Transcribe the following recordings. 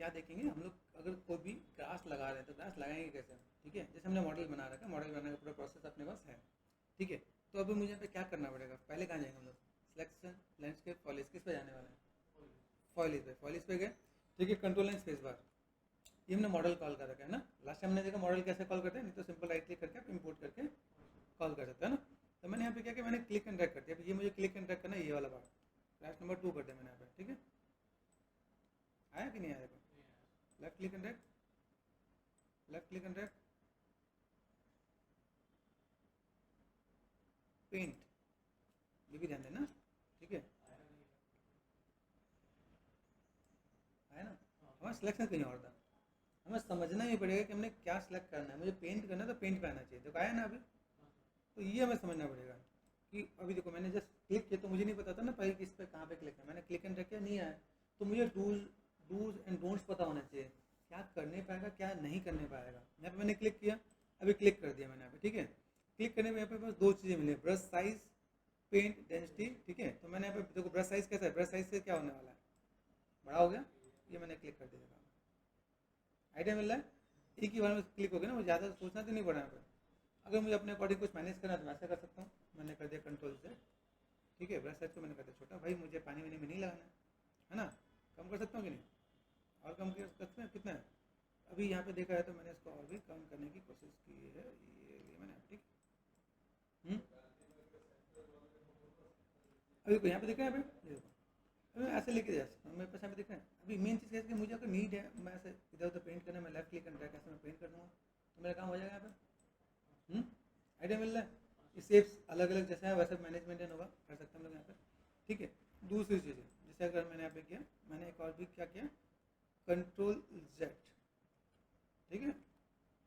क्या देखेंगे हम लोग, अगर कोई भी ग्रास लगा रहे हैं तो ग्रास लगाएंगे कैसे, ठीक है। जैसे हमने मॉडल बना रखा है, मॉडल बनाने का पूरा प्रोसेस अपने पास है, ठीक है। तो अभी मुझे यहाँ पे क्या करना पड़ेगा, पहले कहाँ जाएंगे हम लोग, सिलेक्शन, लैंडस्केप, फॉलिस, किस पे जाने वाले हैं, फॉलिस पे। फॉलिस पे गए, ठीक है, कंट्रोल एंड स्पेस बार, ये हमने मॉडल कॉल कर रखा है ना। लास्ट टाइम हमने देखा मॉडल कैसे कॉल करते हैं, नहीं तो सिंपल राइट क्लिक करके आप इंपोर्ट करके कॉल कर सकते हैं ना। तो मैंने यहाँ पे क्या किया, मैंने क्लिक एंड ड्रैग कर दिया। ये मुझे क्लिक एंड ड्रैग करना है, ये वाला बार क्लास नंबर 2 कर दिया मैंने यहाँ पे, ठीक है। आया कि नहीं आया, देखो left click and drag, left click and drag, paint, ये भी ध्यान देना, ठीक है। आया ना, हमारा सिलेक्शन कहीं और था, हमें समझना ही पड़ेगा कि हमने क्या सिलेक्ट करना है। मुझे पेंट करना है तो पेंट पे आना चाहिए, देखो आया ना अभी। तो ये हमें समझना पड़ेगा कि अभी देखो मैंने जस्ट क्लिक किया तो मुझे नहीं पता था ना पहले किस पे कहाँ पे क्लिक है, मैंने क्लिक एंड ड्रैग किया, नहीं आया। तो मुझे डूज एंड डोंट्स पता होना चाहिए, क्या करने पाएगा क्या नहीं करने पाएगा। यहाँ पे मैंने क्लिक किया, अभी क्लिक कर दिया मैंने यहाँ पे, ठीक है। क्लिक करने में यहाँ पे बस दो चीज़ें मिली, ब्रश साइज, पेंट डेंसिटी, ठीक है। तो मैंने यहाँ पे देखो ब्रश साइज कैसा है, ब्रश साइज से क्या होने वाला है, बड़ा हो गया, ये मैंने क्लिक कर दिया, आइडिया मिल रहा है। एक ही बार में क्लिक हो गया ना, मुझे ज़्यादा सोचना तो नहीं पड़ा यहाँ पे। अगर मुझे अपने अकॉर्डिंग कुछ मैनेज करना है तो मैं ऐसा कर सकता हूँ, मैंने कर दिया कंट्रोल से, ठीक है। ब्रश साइज को मैंने कर दिया छोटा, भाई मुझे पानी वानी में नहीं लगाना है ना, कम कर सकता हूँ कि नहीं, और कम कर सकते हैं, कितना है अभी यहाँ पे देखा है तो मैंने इसको और भी कम करने की कोशिश की है, ये मैंने, ठीक। अभी यहाँ पे देखा है, अभी अभी मैं ऐसे लेके जा सकता हूँ, मेरे पास यहाँ पे देखा है। अभी मेन चीज़ कैसे कि मुझे अगर नीड है, मैं ऐसे इधर उधर पेंट करना, मैं लेफ्ट क्लिक करना है, कैसे मैं पेंट कर दूँगा तो मेरा काम हो जाएगा यहाँ पे। आइडिया मिल रहा है। ये शेप्स अलग अलग जैसा है वैसे मैनेजमेंट होगा, कर सकते हैं हम लोग यहाँ पे, ठीक है। दूसरी चीज़ है, जैसे अगर मैंने यहाँ पे किया, मैंने एक और भी क्या किया, कंट्रोल जेड, ठीक है।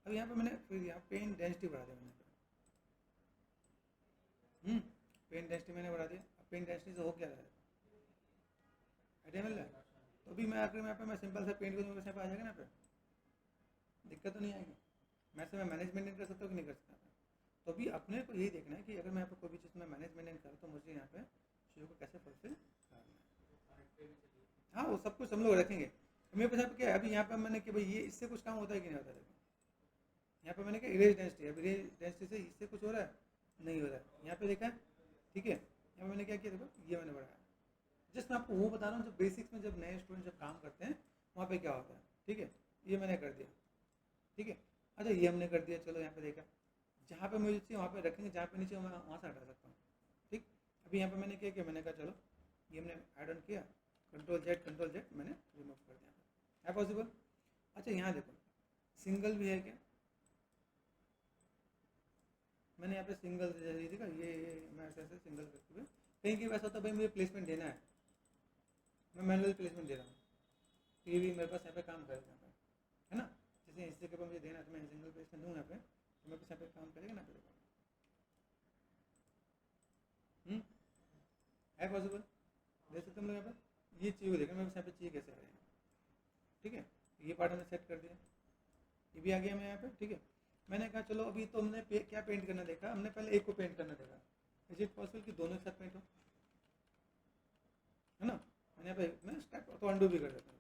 अब यहाँ पे मैंने फिर यहाँ पेन डेंसिटी बढ़ा दिया मैंने, पेन डेंसिटी मैंने बढ़ा दिया। अब पेन डेंसिटी से हो क्या रहा है, आइडिया मिल रहा है। तो अभी मैं आकर यहाँ पे मैं सिंपल सा पेंट करूँगा, यहाँ पे आ जाएगा ना, पे दिक्कत तो नहीं आएगी। मैं से मैं मैनेज मेंटेन कर सकता हूँ कि नहीं कर सकता। तो अभी अपने को यही देखना है कि अगर मैं यहाँ पे कोई भी चीज़ में मैनेज मेंटेन करूँ तो मुझे यहाँ पे चीज़ों को कैसे फुलफिल करना है। हाँ वो सब कुछ हम लोग रखेंगे। मेरे पास यहाँ पे क्या है, अभी यहाँ पे मैंने कि भाई ये इससे कुछ काम होता है कि नहीं होता, देखो यहाँ पे मैंने क्या इरेज डेंसिटी, अब इरेज डेंसिटी से इससे कुछ हो रहा है, नहीं हो रहा है। यहाँ पे देखा है, ठीक है। यहाँ पे मैंने क्या किया, देखो ये मैंने बढ़ाया। जस्ट मैं आपको वो बता रहा हूँ जब बेसिक्स में जब नए स्टूडेंट जब काम करते हैं वहाँ पे क्या होता है, ठीक है। ये मैंने कर दिया, ठीक है। अच्छा ये हमने कर दिया, चलो यहाँ पे देखा, जहाँ पे मुझे चाहिए वहाँ पे रखेंगे, जहाँ पे नीचे मैं वहाँ से हटा सकता हूँ, ठीक। अभी यहाँ पे मैंने क्या किया, मैंने कहा चलो ये हमने ऐड ऑन किया, कंट्रोल जेड मैंने रिमूव कर दिया, है पॉसिबल। अच्छा यहाँ देखो सिंगल भी है क्या, मैंने यहाँ पे सिंगल जैसे देखा, ये मैं ऐसे ऐसे सिंगल करते हुए कहीं कहीं वैसा होता है भाई मुझे प्लेसमेंट देना है, मैं मैनुअल प्लेसमेंट दे रहा हूँ, तो ये भी मेरे पास यहाँ पे काम करेगा यहाँ पे, है ना। जैसे इससे के ऊपर मुझे देना है तो मैं सिंगल प्लेसमेंट दूँ यहाँ पे, तो मेरे पास यहाँ पे काम करेगा ना, पड़ेगा है पॉसिबल, देख सकते हम लोग यहाँ पे। ये चीज़ देखा मेरे पास यहाँ पे चाहिए कैसे आ रहे हैं, ठीक है। ये पार्ट हमने सेट कर दिया, ये भी आ गया मैं यहाँ पे, ठीक है। मैंने कहा चलो अभी तो हमने क्या पेंट करना देखा, हमने पहले एक को पेंट करना देखा, इज इट पॉसिबल कि दोनों एक साथ पेंट हो, है ना। मैंने यहाँ पे मैं स्टेप तो अंडू भी कर देता हूँ।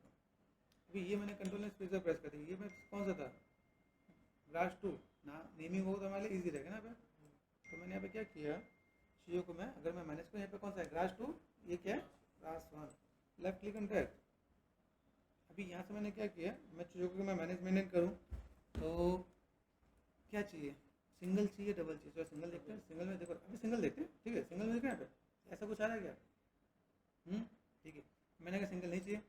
अभी ये मैंने कंट्रोल स्पेस प्रेस कर दिया, ये मैं कौन सा था, ग्रास 2 ना, नेमिंग हो तो हमारे लिए ईजी रहेगा ना पे। तो मैंने यहाँ पे क्या किया, चीज़ों को मैं अगर मैं मैनेज करूँ, यहाँ पे कौन सा है ग्रास 2, ये क्या है grass 1, left click and drag. अभी यहाँ से मैंने क्या किया, मैं चीज़ों को मैं मैनेज मेंटेन करूँ तो क्या चाहिए, सिंगल चाहिए डबल चाहिए, तो सिंगल देखते हैं। सिंगल में देखो अभी सिंगल देखते हैं, ठीक है। सिंगल में देखो यहाँ पे ऐसा कुछ आ रहा है क्या, ठीक है। मैंने कहा सिंगल नहीं चाहिए,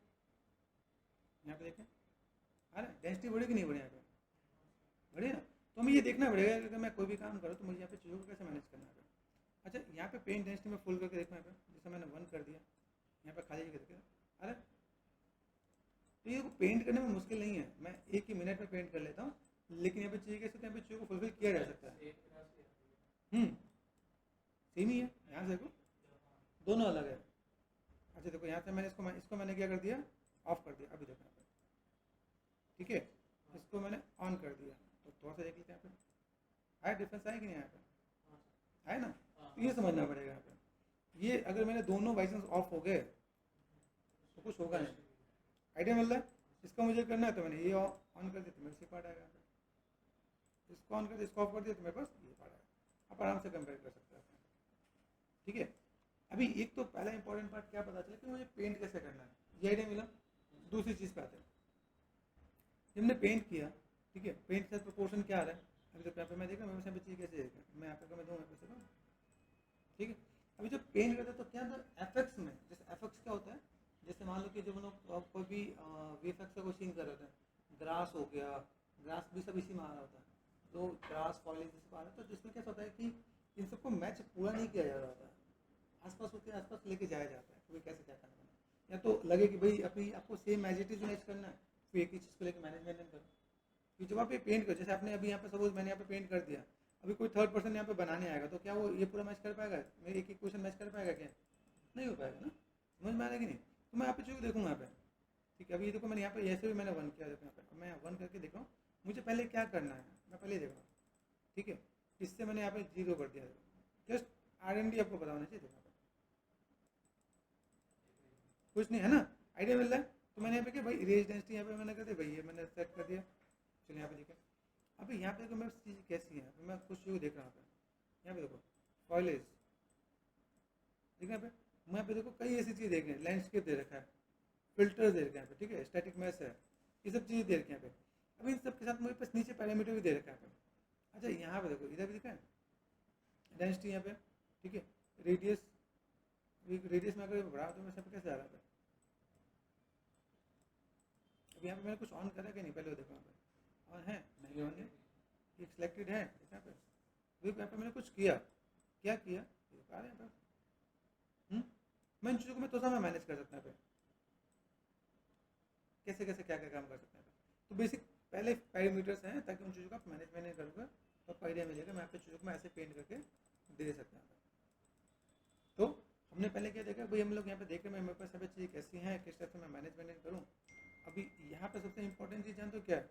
यहाँ पे देखें आ रहा है, डेंसिटी बढ़ी कि नहीं बढ़ी, यहाँ पे बढ़ी ना। तो हमें ये देखना पड़ेगा कि अगर मैं कोई भी काम करूँ तो मुझे यहाँ पे चीज़ों को कैसे मैनेज करना है। अच्छा यहाँ पे पेन डेंसिटी में फुल करके देखो, यहाँ पे जैसे मैंने 1 कर दिया, यहाँ पे खाली जगह देखिए, अरे तो ये पेंट करने में मुश्किल नहीं है, मैं एक ही मिनट में पेंट कर लेता हूँ। लेकिन यहाँ पे चाहिए कैसे, यहाँ पे चीज़ों को फुलफिल किया जा सकता है। सेम ही है, यहाँ से देखो दोनों अलग है। अच्छा देखो यहाँ से मैंने इसको मैंने क्या कर दिया, ऑफ कर दिया, अभी देखो यहाँ पे, ठीक है। इसको मैंने ऑन कर दिया, तो थोड़ा सा देख लेते हैं यहाँ पे आया डिफरेंस, आया कि नहीं यहाँ पे, आया ना। तो ये समझना पड़ेगा यहाँ पे, ये अगर मैंने दोनों बाइसेंस ऑफ हो गए तो कुछ होगा नहीं, आइडिया मिल रहा है। इसका मुझे करना है तो मैंने ये ऑन कर दिया तो मेरे से पार्ट आएगा, इसको ऑन कर दिया, इसको ऑफ कर दिया तो मेरे पास ये पार्ट आएगा। आप आराम से कंपेयर कर सकते हैं, ठीक है। अभी एक तो पहला इंपॉर्टेंट पार्ट क्या पता चला कि मुझे पेंट कैसे करना है, ये आइडिया मिला। दूसरी चीज़ पे आते हैं, जब हमने पेंट किया, ठीक है, पेंट का प्रोपोर्शन क्या आ रहा है, अभी तो यहाँ पे मैं देखा मेरे यहाँ पे चीज़ कैसे देखा, मैं यहाँ पे मैं दूँगा पैसे को, ठीक है। अभी जब पेंट करते हैं तो क्या एफेक्ट्स में, जैसे एफेक्ट्स क्या होता है, जैसे मान लो कि जब हम लोग कोई भी वीएफएक्स का कोई सीन कर रहे होते हैं, ग्रास हो गया, ग्रास भी सब इसी में आ रहा होता है, तो ग्रास फॉलिंग जिसको आ रहा है, तो जिसमें क्या होता है कि इन सबको मैच पूरा नहीं किया जा रहा होता है, आसपास होते आसपास लेके जाया जाता है कि भाई कैसे क्या करना है, या तो लगे कि भाई अपनी आपको same as it is match करना है, फिर एक ही चीज़ को लेकर मैनेजमेंट करो। कि जब आप ये पेंट करो, जैसे आपने अभी यहाँ पे सपोज मैंने यहाँ पे पेंट कर दिया, अभी कोई थर्ड पर्सन यहाँ पे बनाने आएगा तो क्या वो ये पूरा मैच कर पाएगा, मेरे एक क्वेश्चन मैच कर पाएगा क्या, नहीं हो पाएगा ना, समझ में आ रहा है कि नहीं। तो मैं यहाँ पे चूँकि देखूँगा यहाँ पे, ठीक है, अभी देखो मैंने यहाँ पे ऐसे भी मैंने वन किया, देखो यहाँ पे मैं वन करके देख रहा हूँ, मुझे पहले क्या करना है मैं पहले देख रहा हूँ, ठीक है। इससे मैंने यहाँ पे 0 कर दिया, जस्ट R&D आपको पता होना चाहिए, देखो कुछ नहीं है ना, आइडिया मिल रहा है। तो मैंने यहाँ पे क्या भाई इरेज डेंसिटी यहाँ पे मैंने कर दिया, भाई ये मैंने सेट कर दिया, चलिए यहाँ पे देखिए। अभी यहाँ पे देखो मेरी चीज़ कैसी है, मैं कुछ चीज़ देख रहा हूँ यहाँ पे देखो फॉइलेज, ठीक है, यहाँ पे मैं यहाँ पे देखो कई ऐसी चीज़ देख रहे हैं, लैंडस्केप दे रखा है, फिल्टर दे रखे हैं यहाँ पे, ठीक है, स्टैटिक मैश है, ये सब चीज़ें दे रखी हैं यहाँ पे। अभी इन सब के साथ मेरे पास नीचे पैरामीटर भी दे रखा है यहाँ पे। अच्छा यहाँ पे देखो इधर भी दिखा है डेंसिटी यहाँ पे, ठीक है, रेडियस, रेडियस में अगर बढ़ा तो मेरे कैसे आ रहा है, अभी यहाँ पे मैंने कुछ ऑन करा कि नहीं पहले वो देखो, यहाँ पे ऑन है नहीं, ऑन है, ये सिलेक्टेड है यहाँ पे, यहाँ पे मैंने कुछ किया, क्या किया आ रहा है यहाँ पे, मैं इन चीज़ों को मैं तो मैं मैनेज कर सकता है, कैसे कैसे क्या क्या काम कर सकते हैं। तो बेसिक पहले पैरामीटर्स हैं ताकि उन चीज़ों का मैनेज करूँगा तो आपको आइडिया मिलेगा, मैं आपको चीज़ों को मैं ऐसे पेंट करके दे सकते हैं। तो हमने पहले क्या देखा भाई, हम लोग यहाँ पे देख रहे हैं मेरे पास सभी चीज़ें कैसी हैं, किस तरह से मैं मैनेज करूँ। अभी यहाँ पे सबसे इंपॉर्टेंट चीज़ जानते हो क्या है,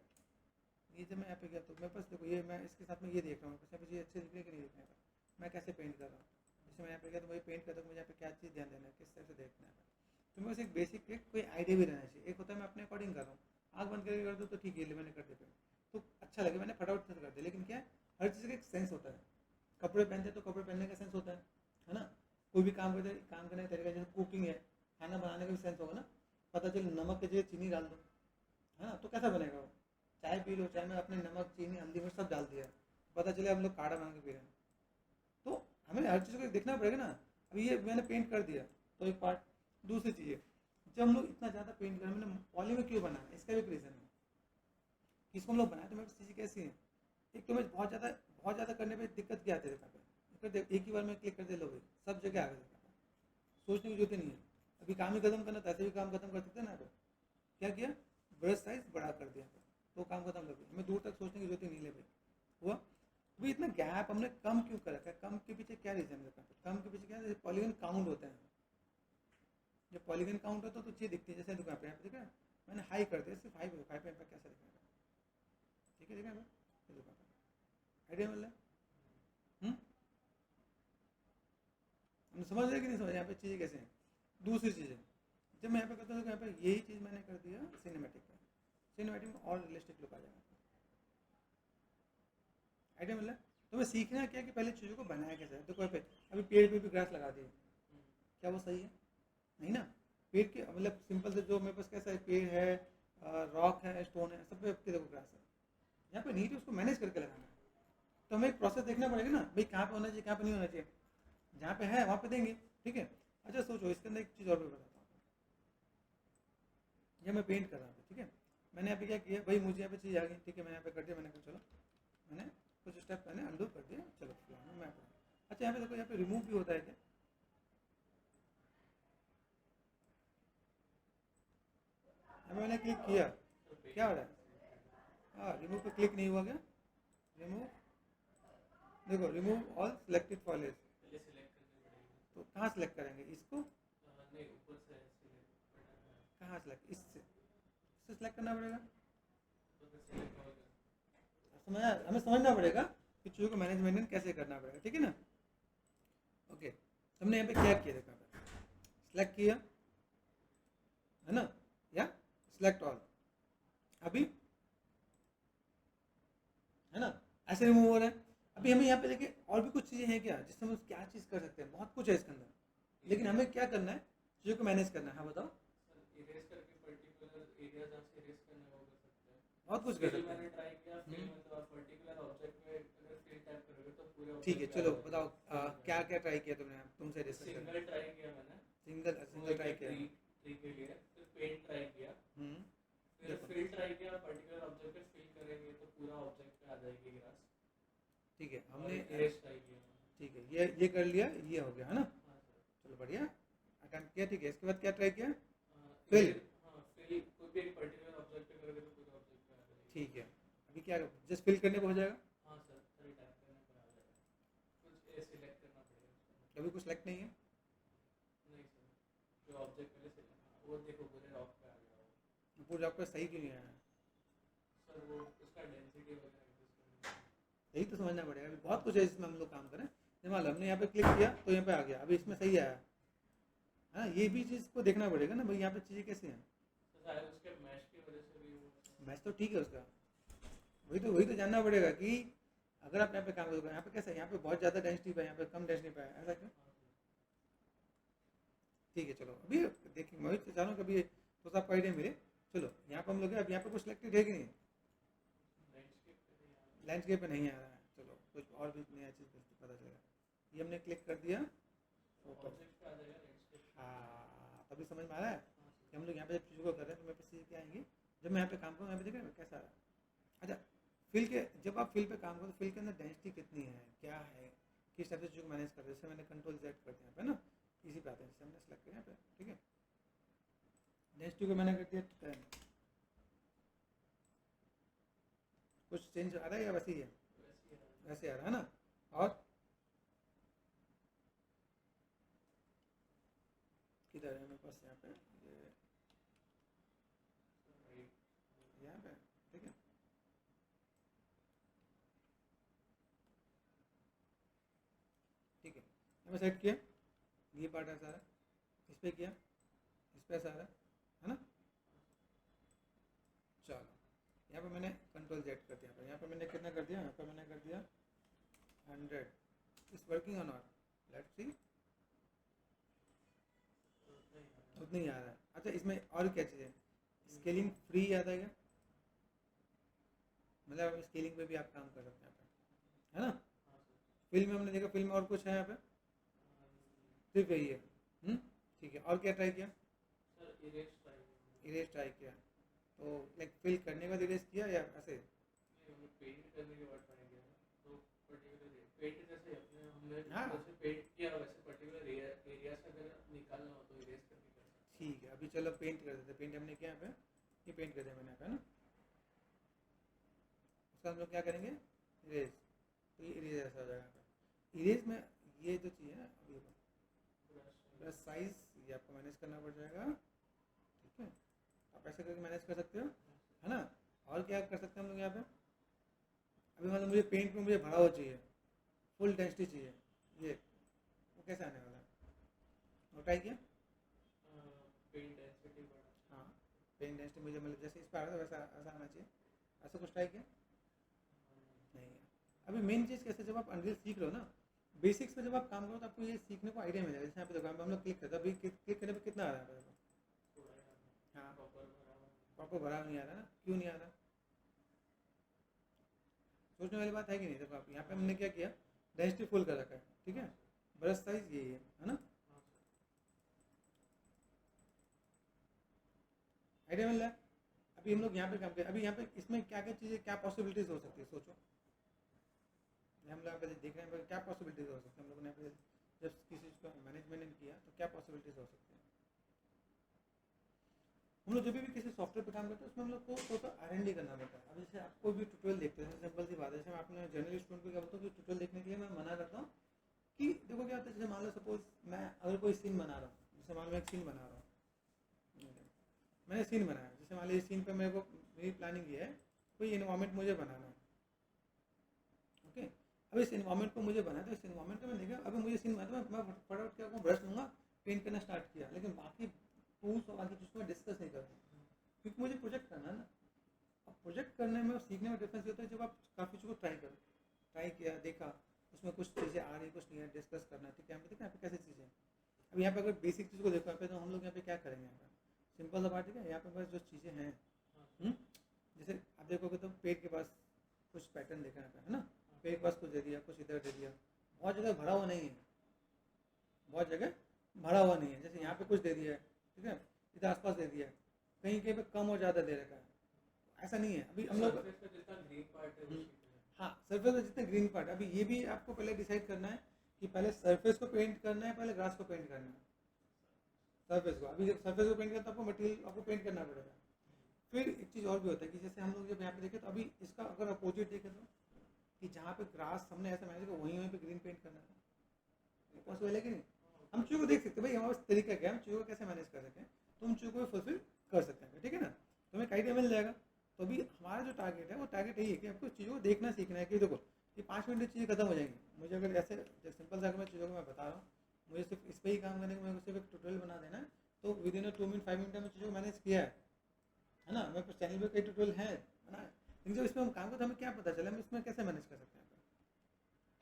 ये जब मैं यहाँ पे गया तो मेरे पास देखो ये मैं इसके साथ में ये देख रहा हूँ यहाँ पे चीज़ अच्छे दिख रही है कि नहीं दिख रहा है, मैं कैसे पेंट कर रहा हूँ। जैसे मैं यहाँ पे गया तो वही पेंट करता हूँ, मुझे यहाँ पे क्या चीज़ ध्यान देना है, किस तरह से देखना है, तो मेरे पास एक बेसिक कोई आइडिया भी रहना चाहिए। एक होता है मैं अपने अकॉर्डिंग कर रहा हूँ, आँख बंद करके कर दूँ तो ठीक है मैंने कर दिया तो अच्छा लगे, मैंने फटाफट से कर दिया, लेकिन क्या है हर चीज़ का एक सेंस होता है। कपड़े पहनते तो कपड़े पहनने का सेंस होता है ना, कोई भी काम करते काम करने का तरीका, जैसे कुकिंग है, खाना बनाने का भी सेंस होगा ना, पता चले नमक के जगह चीनी डाल दो, है ना, तो कैसा बनेगा वो, चाय पी लो, चाय में अपने नमक चीनी हल्दी मिर्च सब डाल दिया, पता चले हम लोग काढ़ा बना के पी रहे हैं, तो हमें हर चीज़ को देखना पड़ेगा ना। अभी ये मैंने पेंट कर दिया तो एक पार्ट, दूसरी चीज़ जब हम लोग इतना ज़्यादा पेंट कर, मैंने पॉली में क्यों बनाया, इसका भी एक रीज़न है, इसको हम लोग बनाए तो मेरी चीज़ें कैसी हैं, एक तो मैं बहुत ज़्यादा करने पर दिक्कत क्या आती है, एक ही बार में क्लिक कर दे लो भाई सब जगह आ गए, सोचने की जरूरत नहीं है। अभी काम ही खत्म करना, ऐसे भी काम खत्म कर सकते हैं ना, क्या किया ब्रश साइज बड़ा कर दिया तो काम खत्म कर दिया, हमें दूर तक सोचने की जरूरत ही नहीं है भाई, हुआ। तो इतना गैप हमने कम क्यों कर रखा है, कम के पीछे क्या रीजन है, कम के पीछे क्या है, पॉलीगन काउंट होते हैं, जब पॉलीगन काउंट होता है तो चीज़ दिखती है, जैसे दुकान पे देखा मैंने हाई कर दिया, सिर्फ 5 पे इम्पैक्ट कैसा दिखेगा, ठीक है, देखा दुकान पर आइडिया मिल रहा है, हम समझ रहे कि नहीं समझ, यहाँ पे चीज़ें कैसे हैं। दूसरी चीज़ है जब मैं यहाँ पे करता हूँ, यहाँ पे यही चीज़ मैंने कर दिया सिनेमैटिक का, सिनेमैटिक में और रियलिस्टिक लुक आ जाएगा, आइडिया मिल रहा है। तो मैं सीखना क्या कि पहले चीज़ों को बनाया कैसे है, तो कोई पे अभी पेड़ पे भी ग्रास लगा दिए, क्या वो सही है, नहीं ना, पेड़ के मतलब सिंपल से जो मेरे पास कैसा है, पेड़ है, रॉक है, स्टोन है, सब पे देखो ग्रास है, यहाँ पे नीट उसको मैनेज करके लगाना है, तो हमें एक प्रोसेस देखना पड़ेगा ना भाई, कहाँ पे होना चाहिए कहाँ पे नहीं होना चाहिए, जहाँ पे है वहाँ पे देंगे, ठीक है। अच्छा सोचो इसके अंदर एक चीज़ और भी बताता हूँ, ये मैं पेंट कर रहा था, ठीक है, मैंने यहाँ पे क्या किया भाई, मुझे यहाँ पे चीज़ आ गई, ठीक है, मैंने यहाँ पे कर दिया, मैंने कहा चलो मैंने कुछ स्टेप मैंने अंडू कर दिया, चलो मैं अच्छा यहाँ पे देखो, यहाँ पे रिमूव भी होता है क्या, यहाँ पे मैंने क्लिक किया, क्या हो रहा है, हाँ रिमूव पे क्लिक नहीं हुआ क्या, रिमूव देखो रिमूव ऑल सिलेक्टेड फॉइलेज, तो कहाँ सेलेक्ट करेंगे इसको, कहाँ सेलेक्ट, इससे सेलेक्ट करना पड़ेगा, हमें समझना पड़ेगा कि चीज़ों को मैनेजमेंट कैसे करना पड़ेगा, ठीक है ना। ओके हमने यहाँ पे क्या किया, देखा सेलेक्ट किया है ना, या सिलेक्ट ऑल, अभी है ना, ऐसे रिमूव हो रहा है। अभी हमें यहाँ पे देखिए और भी कुछ चीज़ें हैं क्या जिससे हम क्या चीज़ कर सकते हैं, बहुत कुछ है इसके अंदर, लेकिन हमें क्या करना है, चीज़ों को मैनेज करना है। हाँ बताओ। इरेज करके पर्टिकुलर एरिया जहाँ से इरेज करना है वो कर सकते हैं। बहुत कुछ कर फिल सकते मैंने हैं। ट्राई किया, फिल मतलब आप पर्टिकुलर ऑब्जेक्ट में अगर फिल टाइप करोगे तो पूरे ठीक है ऑब्जेक्ट पे आ चलो जाएगा। बताओ, क्या क्या ट्राई किया तुमने, तुमसे डिस्कस करना। सिंगल ट्राई किया मैंने, सिंगल वो सिंगल एक ट्राई किया। ट्री ट्री के लिए। फिर पेंट ट्राई किया, फिर देखो फिल ट्राई किया, पर्टिकुलर ऑब्जेक्ट पे फिल करेंगे तो पूरा ऑब्जेक्ट पे आ जाएगी ग्रास। ठीक है और हमने इरेज ट्राई किया मैंने। ठीक है ये कर लिया, ये हो गया है ना, हाँ सर। चलो बढ़िया, काम किया। ठीक है इसके बाद क्या ट्राई किया, फिल। इरेज, हाँ फिल कोई भी एक पर्टिकुलर ऑब्जेक्ट पे करोगे तो पूरे ऑब्जेक्ट पे आ जाएगी। ठीक है अभी क्या जस्ट फिल करने को हो जाएगा। हाँ सर, फिल टाइप करने पर आ जाएगा। कुछ ए सिलेक्ट करना पड़ेगा उसमें। अभी कुछ सेलेक्ट नहीं है। नहीं सर, जो ऑब्जेक्ट पहले से, हाँ वो देखो पूरे रॉक पे आ गया वो। पूरा आपका सही क्यों नहीं आया। सर वो उसका डेंसिटी वगैरह एडजस्ट करना है। यही तो समझना पड़ेगा, अभी बहुत कुछ है इसमें हम लोग काम करें। जब हमने यहाँ पे क्लिक किया तो यहाँ पे आ गया, अभी इसमें सही आया है ना, ये भी चीज़ को देखना पड़ेगा ना भाई, यहाँ पे चीज़ें कैसे हैं। तो शायद उसके मैश की वजह से भी वो। मैच तो ठीक है उसका, वही तो जानना पड़ेगा कि अगर आप यहाँ पे काम करोगे, यहाँ पे कैसा है, यहाँ पे बहुत ज़्यादा डेंसिटी पाया, यहाँ पे कम डेंसिटी पाया, ऐसा क्यों। ठीक है चलो अभी देखिए, मैं भी चाह रहा हूँ कभी तो आपको आइडिया मिले। चलो यहाँ पे हम लोग, अब यहाँ पे कुछ सिलेक्टेड है कि नहीं, लैंडस्केप पे नहीं आ रहा है, चलो कुछ और भी नया चीज़ पता चलेगा। ये हमने क्लिक कर दिया फोटो, ऑब्जेक्ट पे आ जाएगा लैंडस्केप। हाँ तभी समझ में आ रहा है कि हम लोग यहाँ पे जब चीज़ों को कर रहे हैं तो मेरे पास चीज़ें क्या आएंगी। जब मैं यहाँ पे काम करूँ, यहाँ पे देख रहे हैं कैसा आ रहा है। अच्छा फिल के, जब आप फिल पे काम करो तो फिल के अंदर डेंसिटी कितनी है, क्या है, किस टाइप से चीज़ को मैनेज कर रहे हैं। जैसे मैंने कंट्रोल Z कर दिया यहाँ पे ना, इसी पे आते हैं, जैसे हमने सेलेक्ट किया यहाँ पे, ठीक है डेंसिटी को मैंने कर दिया 10। कुछ चेंज आ रहा है या वैसे ही है, वैसे आ रहा है ना। और किधर है मेरे पास, यहाँ पे ये यहाँ पे, ठीक है ठीक है यहाँ पे सेट किया, ये पार्ट ऐसा आ रहा है, इस पर किया, इस पर ऐसा आ रहा है ना। चलो यहाँ पे मैंने कंट्रोल Z कर दिया, यहाँ पे मैंने कितना कर दिया, यहाँ पे मैंने कर दिया 100। इस working on not, let's see, उतना ही आ रहा है। अच्छा इसमें और क्या चीज़ है, स्केलिंग फ्री आता है क्या, मतलब स्केलिंग पे भी आप काम कर सकते हैं यहाँ पे, है ना। फिल्म में हमने देखा, फिल्म में और कुछ है यहाँ पे, सिर्फ यही है। ठीक है और क्या ट्राई किया, सर इरेज ट्राई किया। इरेज ट्राई किया, तो लाइक फिल करने के बाद इरेज किया या ऐसे। पेंट करने के बाद ट्राई किया तो पर्टिकुलर पेंट जैसे अपने हमने हाँ जैसे पेंट किया वैसे पर्टिकुलर एरिया से अगर निकालना हो तो इरेज करके कर सकते हैं। ठीक है अभी चलो पेंट कर देते, पेंट हमने किया यहाँ पे, ये पेंट कर दिया मैंने यहाँ पे, है ना। उसका हम लोग क्या करेंगे, इरेज, तो ये इरेज ऐसा हो जाएगा यहाँ पे। इरेज में ये जो चीज़ है ना, अभी ब्रश साइज ये आपको मैनेज करना पड़ जाएगा, ठीक है आप ऐसे करके मैनेज कर सकते हो, है ना। और क्या कर सकते हैं हम लोग यहाँ पे, अभी मतलब मुझे पेंट में मुझे भरा हुआ चाहिए, फुल डेंसिटी चाहिए, ये वो कैसे आने वाला है, वो ट्राई किया। पेंट डेंसिटी बढ़ा। हाँ पेंट डेंसिटी मुझे मतलब जैसे इस पर आ रहा था वैसा ऐसा आना चाहिए, ऐसा कुछ ट्राई किया नहीं है। अभी मेन चीज़ कैसे, जब आप अनरियल सीख रहे हो ना, बेसिक्स में जब आप काम करो तो आपको ये सीखने को आइडिया मिलेगा। जैसे यहाँ पे देखो हम लोग क्लिक करते हैं, अभी क्लिक करने पे कितना आ रहा है देखो, हाँ प्रॉपर भरा नहीं आ रहा ना, क्यों नहीं आ रहा, सोचने वाली बात है कि नहीं। देखो आप यहाँ पे हमने क्या किया, डेंसिटी फुल कर रखा है, ठीक है ब्रश साइज यही है ना, आइडिया मिल रहा है। अभी हम लोग यहाँ पे काम करें, अभी यहाँ पे इसमें क्या क्या चीज़ें, क्या पॉसिबिलिटीज हो सकती है, सोचो हम लोग यहाँ पे देख रहे हैं क्या पॉसिबिलिटीज हो सकती है। हम लोगों ने यहाँ पे जब किसी चीज़ को मैनेजमेंट किया तो क्या पॉसिबिलिटीज हो सकती है। हम लोग जब भी किसी सॉफ्टवेयर पे काम करते हैं उसमें हम लोग को थोड़ा सा R&D करना पड़ता है। अब जैसे आप कोई भी ट्यूटोरियल देखते हैं, सिंपल सी बात है, जैसे मैं अपने जर्नल स्टूडेंट को क्या बोलता हूँ कि ट्यूटोरियल देखने के लिए मैं मना करता हूँ कि देखो क्या होता है, जैसे मान लो सपोज मैं अगर कोई सीन बना रहा हूँ, जैसे मान लो एक सीन बना रहा हूँ, मैंने सीन बनाया, जैसे मान लो इस सीन पे मेरे को मेरी प्लानिंग ये है, कोई इन्वायरमेंट मुझे बनाना है, ओके। अब इस इन्वायरमेंट को मुझे बनाया, तो इस इन्वायरमेंट में देखा अभी मुझे सीन बनाया, तो मैं फटाफट क्या करूँ, ब्रश लूँगा, पेंट करना स्टार्ट किया, लेकिन बाकी टूल्स और बाकी चीज़ को मैं डिस्कस नहीं करता क्योंकि मुझे प्रोजेक्ट करना है ना। उसमें कुछ चीज़ें आ रही कुछ नहीं है, डिस्कस करना है, ठीक है। यहाँ पे देखो यहाँ पे कैसी चीज़ें। अब यहाँ पे अगर बेसिक चीज़ को देखो यहाँ पे, तो हम लोग यहाँ पे क्या करेंगे, यहाँ पे सिंपल सा बात, ठीक है। यहाँ पे बस जो चीज़ें हैं, जैसे आप देखोगे तो पेट के पास कुछ पैटर्न देखा यहाँ पे, है ना। पेट के पास कुछ दे दिया, कुछ इधर दे दिया, बहुत जगह भरा हुआ नहीं है, बहुत जगह भरा हुआ नहीं है। जैसे यहाँ पे कुछ दे दिया है, ठीक है, इधर आसपास दे दिया है, कहीं कहीं पे कम और ज़्यादा दे रखा है, ऐसा नहीं है। अभी हम लोग हाँ, सरफेस में जितने ग्रीन पार्ट, अभी ये भी आपको पहले डिसाइड करना है कि पहले सरफेस को पेंट करना है, पहले ग्रास को पेंट करना है। सरफेस को, अभी जब सरफेस को पेंट करना तो आपको मटेरियल आपको पेंट करना पड़ेगा। फिर एक चीज़ और भी होता है कि जैसे हम लोग जब यहाँ पे देखें, तो अभी इसका अगर अपोजिट देखें तो, कि जहाँ पे ग्रास हमने ऐसा मैनेज किया वहीं पे ग्रीन पेंट करना है, पॉसिबल है कि नहीं। हम चीज़ों को देख सकते हैं भाई, हमारे पास तरीका क्या है, हम चीज़ों को कैसे मैनेज कर सकते हैं, तो हम चीज़ों को फुलफिल कर सकते हैं, ठीक है ना। तो हमें एक आइडिया मिल जाएगा। तो अभी हमारा जो टारगेट है वो टारगेट यही है कि आपको चीज़ों को देखना सीखना है कि देखो ये 5 मिनट में चीज़ें खत्म हो जाएंगी। मुझे अगर ऐसे सिंपल सा मैं चीज़ों को मैं बता रहा हूँ, मुझे सिर्फ इस पर ही काम करने को, मेरे को सिर्फ एक ट्यूटोरियल बना देना है, तो विद इन 2 मिनट 5 मिनट में चीज़ों को मैनेज किया है ना। मेरे पास चैनल पर कई ट्यूटोरियल है ना, लेकिन जब इसमें हम काम करते हैं हमें क्या पता चला हम इसमें कैसे मैनेज कर सकते हैं,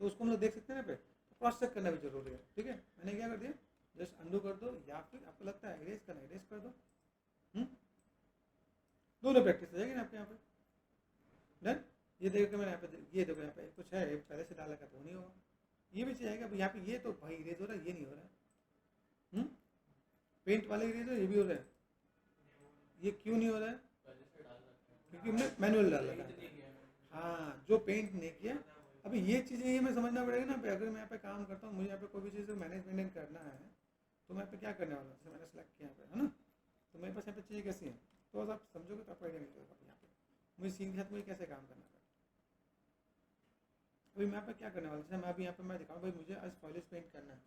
तो उसको हम लोग देख सकते हैं ना पे। तो क्रॉस चेक करना भी जरूरी है, ठीक है। मैंने क्या कर दिया, जस्ट अंडू कर दो, या फिर आपको लगता है इरेज करना इरेज कर दो, दोनों प्रैक्टिस हो जाएगी ना आपके यहाँ पे। डन। ये देखो मैंने यहाँ पे, ये देखो यहाँ पे कुछ है पहले से डाला का तो नहीं होगा, ये भी चाहिए अब यहाँ पे, ये तो भाई इरेज हो रहा है, ये नहीं हो रहा है। पेंट वाले इरेज हो, ये भी हो रहा है, ये क्यों नहीं हो रहा है, क्योंकि हमने मैनुअल डाला था। हाँ, जो पेंट नहीं किया। अभी ये चीज़ें ये मैं समझना पड़ेगा ना। अगर मैं यहाँ पे काम करता हूँ, मुझे यहाँ पे कोई भी चीज़ मैनेजमेंट करना है, तो मैं यहाँ पे क्या करने वाला हूँ, जैसे मैंने सेलेक्ट किया यहाँ पे, है ना। तो मेरे पास यहाँ पे चीज़ें कैसी हैं, तो आप समझोगे तो आपको आइडिया मिल जाएगा यहाँ पे मुझे सीन के साथ मुझे कैसे काम करना है। अभी मैं यहाँ पे क्या करने वाला हूँ, जैसे मैं अभी यहाँ पे मैं दिखाऊँ भाई मुझे आज फॉलिश पेंट करना है,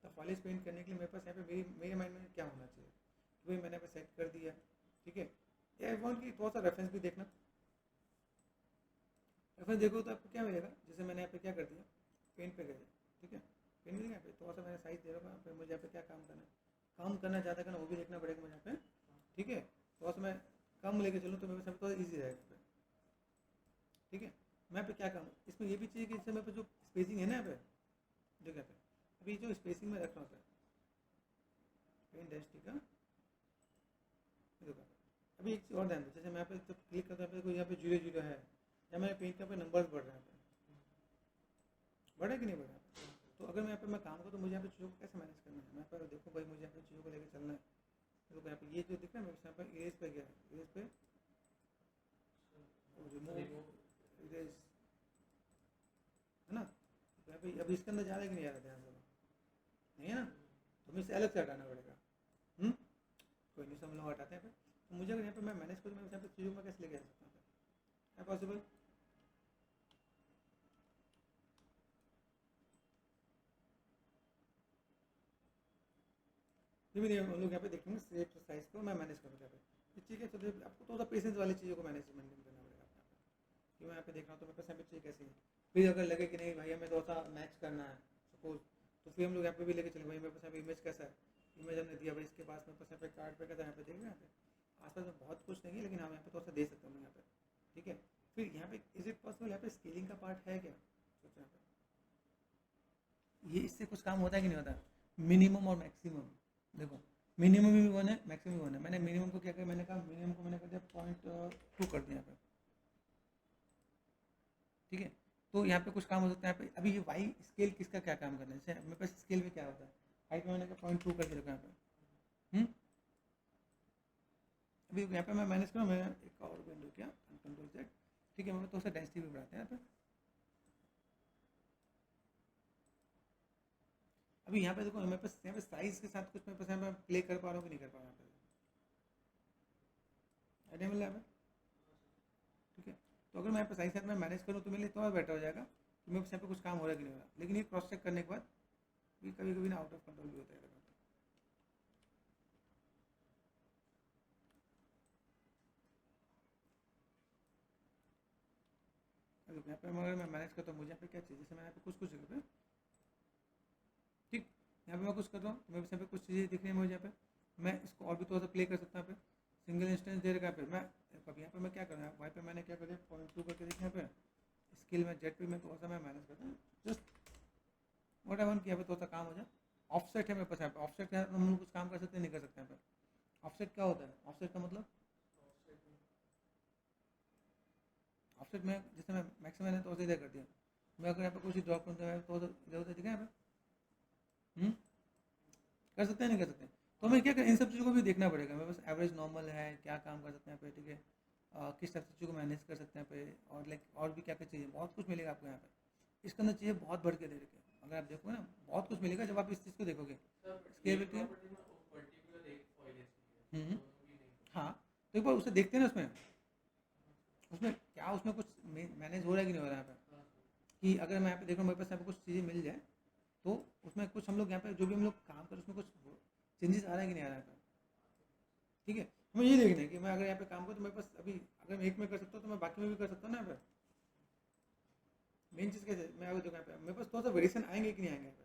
तो फॉलिश पेंट करने के लिए मेरे पास यहाँ पे मेरे माइंड में क्या होना चाहिए कि भाई मैंने यहाँ पे सेट कर दिया, ठीक है। आई वांट की थोड़ा सा रेफरेंस भी देखना, रेफरेंस देखो तो आपको क्या मिलेगा। जैसे मैंने यहाँ पे क्या कर दिया, पेंट पे गए, ठीक है, पेंट यहाँ पे थोड़ा सा मैंने साइज दे रहा हूँ, फिर मुझे यहाँ पे क्या काम करना है, काम करना ज़्यादा करना वो भी देखना पड़ेगा मुझे यहाँ पे, ठीक है। थोड़ा सा मैं कम लेके चलूँ तो मेरे पास थोड़ा ईजी रहेगा, ठीक है। मैं यहाँ पे क्या काम, इसमें ये भी चाहिए कि इससे मेरे पे जो स्पेसिंग है ना यहाँ पे, देखो यहाँ पे अभी जो स्पेसिंग में रख रहा हूँ पेंट डेंसिटी का, देखो अभी एक चीज़ और ध्यान दो। जैसे मैं यहाँ पे जब क्लिक करता हूँ यहाँ पे 0 है, या मेरे पेंट का पे नंबर्स बढ़ रहे हैं, बढ़े कि नहीं बढ़ा। तो अगर मैं यहाँ पे मैं काम करूँ तो मुझे यहाँ पे चीज़ों को कैसे मैनेज करना है, मैं पर देखो भाई मुझे यहाँ पे चीज़ों को लेकर चलना है। देखो यहाँ पे ये जो दिख रहा है मेरे यहाँ पे इरेज पे गया, इरेज पे रिमूव इरेज, है ना। तो यहाँ पे अभी इसके अंदर जा रहा है कि नहीं आ रहा, ध्यान से नहीं है ना, तो हमें इसे अलग से हटाना पड़ेगा। कोई नहीं, सब लोग हटाते हैं। तो मुझे अगर यहाँ पे मैं मैनेज करूँ, मैं यहाँ पे चीज़ों में कैसे लेके आ सकता हूँ, है पॉसिबल। भी नहीं, हम लोग यहाँ पे देखेंगे शेप साइज को मैं मैनेज करूँ यहाँ पे, ठीक है। तो आपको थोड़ा पेशेंस वाली चीज़ों को मैनेजमेंट करना पड़ेगा आपको यहाँ पे, कि मैं यहाँ पे देख रहा हूँ तो मेरे पास यहाँ पे चीज़ कैसी है। फिर अगर लगे कि नहीं भाई हमें थोड़ा सा मैच करना है सपोज, तो फिर हम लोग यहाँ पे भी लेके चलेंगे भाई मेरे पास यहाँ पे इमेज कैसा है, इमेज हमने दिया भाई इसके पास मेरे पास यहाँ पे कार्ड पे कैसा यहाँ पे देख रहे हैं, यहाँ पे आसपास में बहुत कुछ नहीं है, लेकिन हम यहाँ पे थोड़ा सा दे सकते हैं यहाँ पे, ठीक है। फिर यहाँ पे इज इट पॉसिबल यहाँ पे स्केलिंग का पार्ट है क्या, सोचो यहाँ पे ये इससे कुछ काम होता है कि नहीं होता। मिनिमम और मैक्सिमम देखो, मिनिमम भी 1 है, मैक्सिमम भी 1 है। मैंने मिनिमम को क्या किया, मैंने कहा मिनिमम को मैंने कर दिया 0.2 कर दिया यहाँ पे, ठीक है। तो यहाँ पे कुछ काम हो सकता है यहाँ पे। अभी ये वाई स्केल किसका क्या काम करना है, जैसे मेरे पास स्केल में क्या होता है, हाइट में मैंने कहा 0.2 कर दिया यहाँ पे। अभी यहाँ पे मैं मैनेज करूँ, मैं एक और विंडो किया कंट्रोल Z, ठीक है। मैं तो उसे डेंसिटी भी बढ़ाते हैं यहाँ पे। अभी यहाँ पे देखो मेरे पास यहाँ पे साइज के साथ कुछ मेरे पास यहाँ पे प्ले कर पा रहा हूँ कि नहीं कर पा रहा हूँ, यहाँ पे आइडिया मिल रहा है, ठीक है। तो अगर मैं यहाँ पे साइज के साथ मैं मैनेज करूँ तो मेरे लिए तो और बेटर हो जाएगा कि मेरे पास यहाँ पे कुछ काम हो रहा है कि नहीं हो रहा। लेकिन ये क्रॉस चेक करने के बाद भी कभी कभी ना आउट ऑफ कंट्रोल भी होता है। यहाँ पे अगर मैं मैनेज करता हूँ मुझे यहाँ पे क्या चाहिए, जैसे मैं यहाँ पे कुछ जगह पे, ठीक, यहाँ पे मैं कुछ कर रहा हूँ तो मेरे पास यहाँ पे कुछ चीज़ें दिख रही है मुझे यहाँ पे, मैं इसको और भी थोड़ा सा प्ले कर सकता हूँ यहाँ पे सिंगल इंस्टेंस दे रखा है। पे मैं कभी यहाँ पे मैं क्या कर रहा हूँ, वहाँ पे मैंने क्या कर दिया 0.2 करके देखिए यहाँ पे स्केल में जेट पे मैं थोड़ा सा मैं मैनेज करता हूँ, जस्ट फटाफट किया थोड़ा सा काम हो जाए। ऑफसेट है मेरे पास यहाँ पे, ऑफसेट है हम लोग कुछ काम कर सकते हैं नहीं कर सकते हैं यहाँ पे। ऑफसेट क्या होता है? ऑफसेट का मतलब ऑफसेट में जैसे मैं मैक्सिमम मैंने तो इधर कर दिया, मैं अगर यहाँ पे कुछ ड्रॉप करता है तो इधर उधर दिखा यहाँ पे। कर सकते हैं नहीं कर सकते हैं? तो हमें क्या करें, इन सब चीज़ों को भी देखना पड़ेगा। मेरे पास एवरेज नॉर्मल है, क्या काम कर सकते हैं यहाँ पे, ठीक है, किस टाइप से चीज़ों को मैनेज कर सकते हैं यहाँ पे, और लाइक और भी क्या क्या चाहिए, बहुत कुछ मिलेगा आपको यहाँ पे। इसके अंदर चाहिए बहुत बढ़ के दे रखे, अगर आप देखोगे ना बहुत कुछ मिलेगा जब आप इस चीज़ को देखोगे। स्केलेबिलिटी, हाँ, तो एक बार उसे देखते हैं ना उसमें, उसमें क्या उसमें कुछ मैनेज हो रहा है कि नहीं हो रहा है यहाँ पे, कि अगर मैं यहाँ पे देखूँ मेरे पास यहाँ पे कुछ चीज़ें मिल जाए तो उसमें कुछ हम लोग यहाँ पे जो भी हम लोग काम करें उसमें कुछ चेंजेस आ रहा है कि नहीं आ रहा है यहाँ पे, ठीक है। हमें ये देखना है कि मैं अगर यहाँ पे काम करूँ तो मेरे पास अभी अगर मैं एक में कर सकता हूँ तो मैं बाकी में भी कर सकता हूँ ना यहाँ पे। मेन चीज़ कैसे, मैं अगर देखो यहाँ पे मेरे पास थोड़ा सा वेरिएशन आएंगे कि नहीं आएंगे यहाँ पे,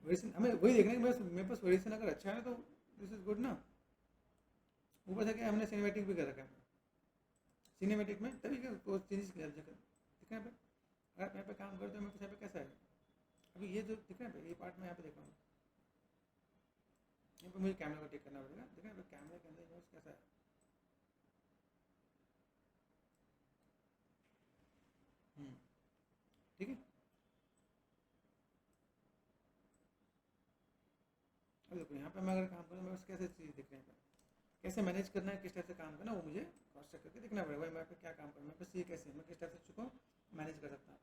वेरिएशन हमें वही देखना है कि मेरे पास वेरिएशन अगर अच्छा है ना तो दिस इज गुड ना। ऊपर से क्या हमने सिनेमेटिक भी कर रखा है, सिनेमेटिक में तभी क्या तो चेंजेस किया दिख रहा है। अगर आप यहाँ पे काम करते हो मेरे पास यहाँ पे कैसा है, अभी ये जो दिख रहा है ये पार्ट में यहाँ पे देख रहा हूँ, यहाँ पे मुझे कैमरा को टेक करना पड़ेगा, देख रहे हैं कैमरा के अंदर कैसा है, ठीक है। अब देखो यहाँ पे मैं अगर काम करूँ मेरे पास कैसे चीज़ दिख रहे हैं, कैसे मैनेज करना है, किस टाइप से काम करना है वो मुझे क्रॉस चेक करके देखना पड़ेगा। भाई मैं पे क्या काम करना है, मेरे पास ये कैसे है, मैं किस टाइप से चुका मैनेज कर सकता हूँ,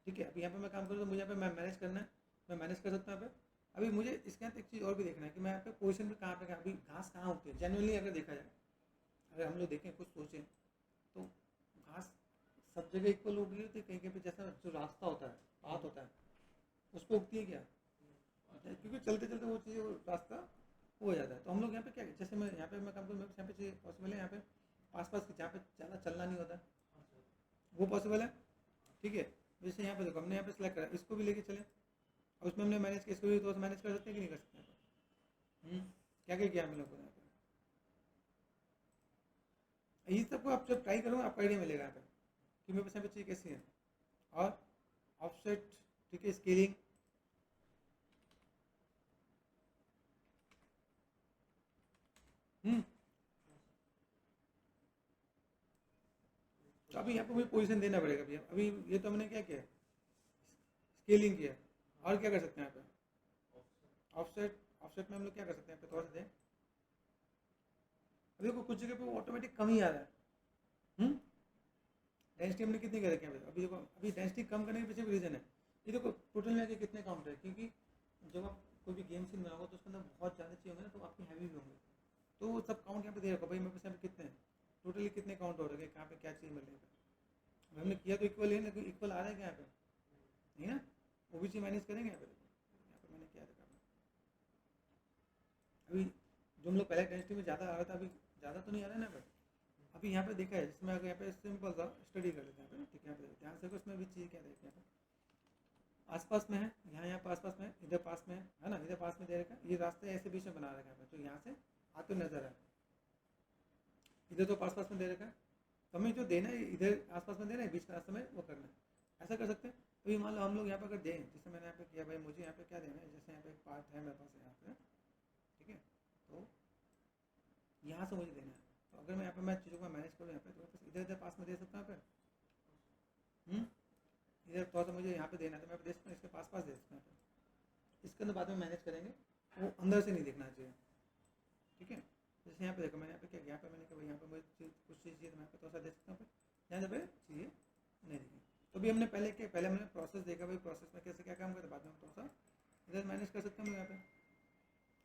ठीक है। अभी यहाँ पे मैं काम करूँ तो मुझे यहाँ पे मैं मैनेज करना है, मैं मैनेज कर सकता हूँ यहाँ पे। अभी मुझे इसके अंदर एक चीज़ और भी देखना है कि मैं यहाँ पे पोजीशन भी कहाँ पे, अभी घास कहाँ होती है जेन्युइनली अगर देखा जाए, अगर हम लोग देखें कुछ सोचें तो घास सब जगह इक्वल उग रही होती है, कहीं कहीं पे जैसा जो रास्ता होता है पाथ होता है उस पर उगती है क्या, क्योंकि चलते चलते वो चीज़ वो रास्ता हो जाता है। तो हम लोग यहाँ पे क्या, जैसे मैं यहाँ पे मैं काम करूँ मेरे यहाँ पे चीज़ पॉसिबल है, यहाँ पे आस पास जहाँ पे ज़्यादा चलना नहीं होता वो पॉसिबल है, ठीक है। जैसे यहाँ पे देखो हमने यहाँ पे सेलेक्ट करा, इसको भी लेके चले और उसमें हमने मैनेज किया, इसको भी तो मैनेज कर सकते हैं कि नहीं कर सकते हैं, क्या क्या किया हम लोग को यहाँ पे। ये सबको आप जब ट्राई करोगे आपको आइडिया मिलेगा यहाँ पे कि मेरे पास यहाँ पे चीज़ कैसी है, और ऑफसेट, ठीक है, स्केलिंग, तो अभी यहाँ पे मुझे पोजीशन देना पड़ेगा भैया। अभी ये तो हमने क्या किया, स्केलिंग किया, और क्या कर सकते हैं यहाँ पे ऑफसेट, ऑफसेट में हम लोग क्या कर सकते हैं यहाँ पे थोड़ा सा दें। अभी देखो कुछ जगह पे वो ऑटोमेटिक कम ही आ रहा है, डेंसिटी हमने कितनी कर रखी है अभी देखो, अभी डेंसिटी कम करने के पीछे भी रीज़न है। ये देखो टोटल में कितने काउंट है, क्योंकि जब आप कोई भी गेम सीन बनाओगे तो उसके अंदर बहुत ज़्यादा चाहिए होंगे ना, तो आपके हैवी भी होंगे, तो वो सब काउंट यहाँ पे दे रखा भाई मेरे पास यहाँ पे कितने हैं, टोटली कितने काउंट हो रखे, कहाँ पे क्या चीज़ मिल रही है। हमने किया तो इक्वल है, लेकिन इक्वल आ रहा है क्या यहाँ पे, नहीं ना, वो भी चीज़ मैनेज करेंगे यहाँ पे। यहाँ पे मैंने क्या देखा अभी जो हम लोग पहले डेंसिटी में ज़्यादा आ रहा था अभी ज़्यादा तो नहीं आ रहा है ना पर अभी यहाँ पे देखा है, जिसमें अगर यहाँ पे सिंपल सा स्टडी कर लेते हैं यहाँ पे, ठीक है, यहाँ पे ध्यान से उसमें भी चीज़ क्या देखते हैं, आसपास में है, यहाँ पे आसपास में, इधर पास में है ना, इधर पास में दे रखा है, ये रास्ते ऐसे बीच में बना रखा है तो यहाँ से आते नजर है, इधर तो पास में दे रखा है, तो हमें जो देना है इधर आसपास में देना है, बीच का रास्ते में वो करना है, ऐसा कर सकते हैं। तो ये मान लो हम लोग यहाँ पे अगर दें, जैसे मैंने यहाँ पे किया भाई मुझे यहाँ पे क्या देना है, जैसे यहाँ पे एक पार्ट है मेरे पास यहाँ पे, ठीक है, तो यहाँ से मुझे देना है, तो अगर मैं यहाँ पे मैं चीज़ों को मैनेज करूँ यहाँ पे तो इधर इधर पास में दे सकता हूँ यहाँ पे, इधर थोड़ा सा मुझे यहाँ पे देना है तो मैं दे सकता हूँ, इसके पास दे सकता हूँ, इसके अंदर बाद में मैनेज करेंगे, वो अंदर से नहीं देखना चाहिए, ठीक है। जैसे यहाँ पे देखो मैंने यहाँ पे क्या, यहाँ पे मैंने कहा भाई यहाँ पे मुझे कुछ चीज़ चाहिए तो मैं थोड़ा सा दे सकता हूँ, यहाँ पे चाहिए नहीं देखिए। तो अभी हमने पहले क्या, पहले हमने प्रोसेस देखा भाई प्रोसेस में कैसे क्या काम करते, बाद में थोड़ा सा इधर मैनेज कर सकता हूँ यहाँ पे,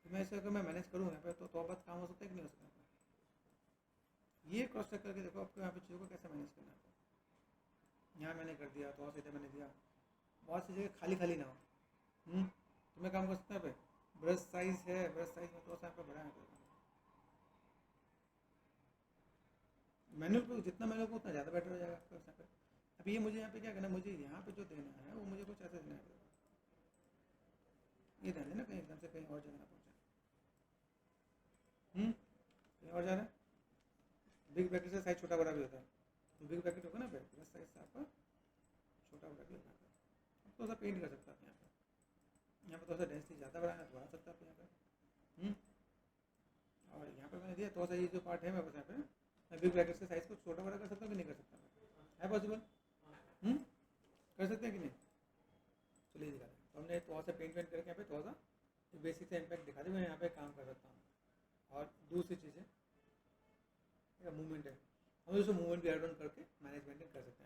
तो मैं इसे अगर मैं मैनेज करूँ यहाँ पे तो बहुत काम हो सकता है कि नहीं हो सकता। ये क्रॉस चेक करके देखो आपको यहाँ पे चीज़ों को कैसे मैनेज करना है, यहाँ मैंने कर दिया थोड़ा सा इधर मैंने दिया, बहुत सी जगह खाली खाली ना हो, तो मैं काम कर सकता हूँ। ब्रश साइज है, ब्रश साइज में थोड़ा सा यहाँ पे बढ़ा है, मैनुअल को जितना मैनुअल को उतना ज़्यादा बेटर हो जाएगा आपका यहाँ पे। अभी ये मुझे यहाँ पे क्या करना है, मुझे यहाँ पे जो देना है वो मुझे कुछ ऐसा देना है, ये रहने देना कहीं एकदम से कहीं और जगह ना पहुँचे, कहीं और जा रहा है। बिग ब्रैकेट से साइज छोटा बड़ा भी होता है, तो बिग ब्रैकेट होगा ना ब्रश साइज से आपका छोटा बड़ा भी होता है, थोड़ा सा पेंट कर सकता है यहाँ पर थोड़ा सा डेंसिटी ज़्यादा बढ़ाना तो बढ़ा सकता है यहाँ पर। और यहाँ पर मैंने दिया थोड़ा सा ये जो पार्ट है मैं बस यहाँ पे मैं बिग ब्रैकेट्स के साइज़ को छोटा बड़ा कर सकता हूँ कि नहीं कर सकता, है पॉसिबल? कर सकते हैं कि नहीं? चलिए दिखा दें। तो हमने थोड़ा सा पेंट वेंट करके यहाँ पे थोड़ा सा बेसिक सा इम्पैक्ट दिखा दे, मैं यहाँ पे काम कर सकता हूँ। और दूसरी चीज़ है मूवमेंट है, हम उसको मूवमेंट भी ऐड ऑन करके मैनेजमेंट कर सकते हैं।